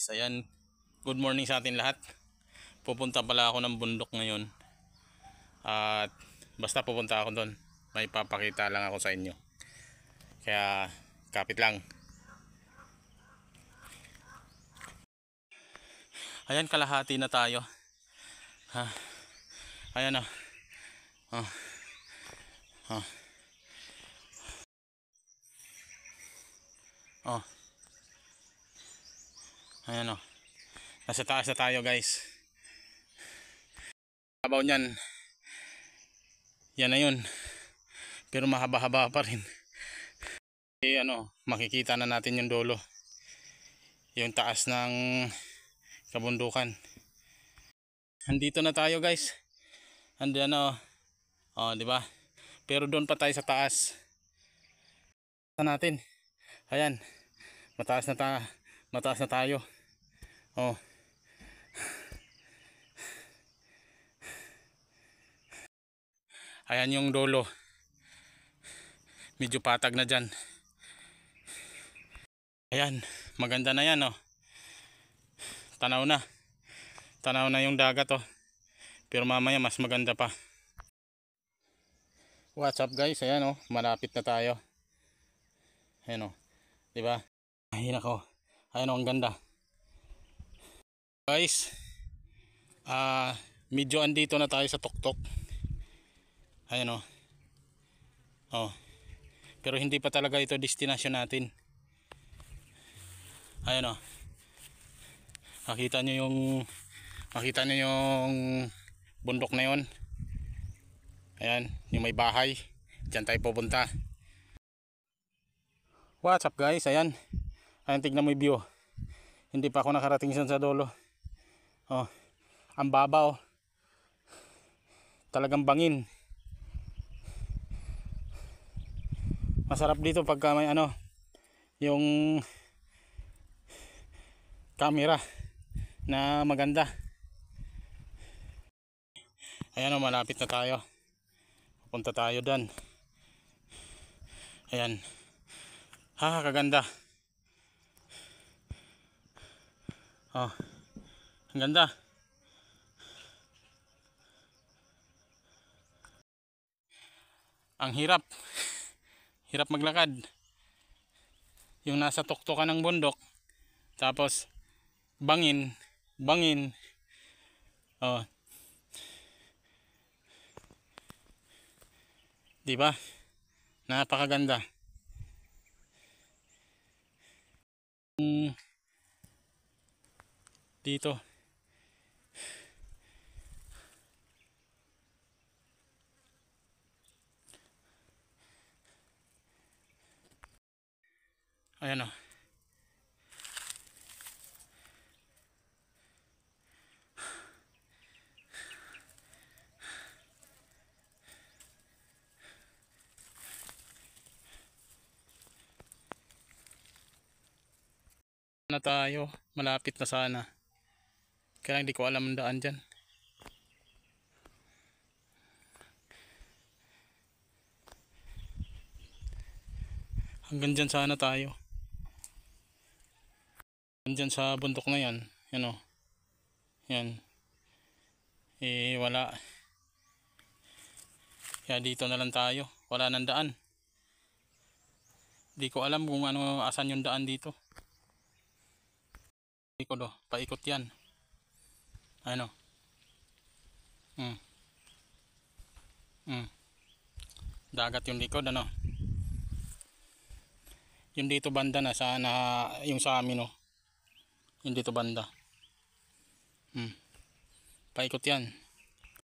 Ayan, good morning sa atin lahat. Pupunta pala ako ng bundok ngayon. At basta pupunta ako doon, may papakita lang ako sa inyo. Kaya kapit lang. Ayan, kalahati na tayo. Ayan na. Ayan o. Nasa taas na tayo, guys. Habaw niyan. Yan na yun. Pero mahaba-haba pa rin. Makikita na natin yung dulo. Yung taas ng kabundukan. Andito na tayo, guys. Andiyan na. Di ba? Pero doon pa tayo sa taas. Natin. Ayan. Mataas na tayo. Ayan yung dulo. Medyo patag na dyan. Ayan, maganda na yan. Tanaw na yung dagat. Pero mamaya mas maganda pa. What's up, guys? Ayan malapit na tayo. Ayan diba? Ayan ako. Ayan ang ganda. Guys, medyo andito na tayo sa tuktok. Ayan pero hindi pa talaga ito destination natin. Ayan makita nyo yung bundok na yun. Ayan yung may bahay. Diyan tayo pupunta. What's up, guys? Ayan tignan mo yung view. Hindi pa ako nakarating sa dulo. Ang baba talagang bangin. Masarap dito pagka may yung camera na maganda. Ayan malapit na tayo. Pupunta tayo doon. Ayan. Kaganda. Ang ganda. Ang hirap maglakad. Yung nasa tuktokan ng bundok, tapos bangin. Diba? Napakaganda. Dito. Ayan na tayo, malapit na sana. Kaya hindi ko alam ang daan dyan. Hanggang dyan sana tayo. Hanggang sa bundok na yan. Yan wala. Kaya dito na lang tayo. Wala nang daan. Di ko alam kung asan yung daan dito. Paikot yan. Dagat yung likod yung dito banda na sana yung sa amin yung dito banda paikot yan.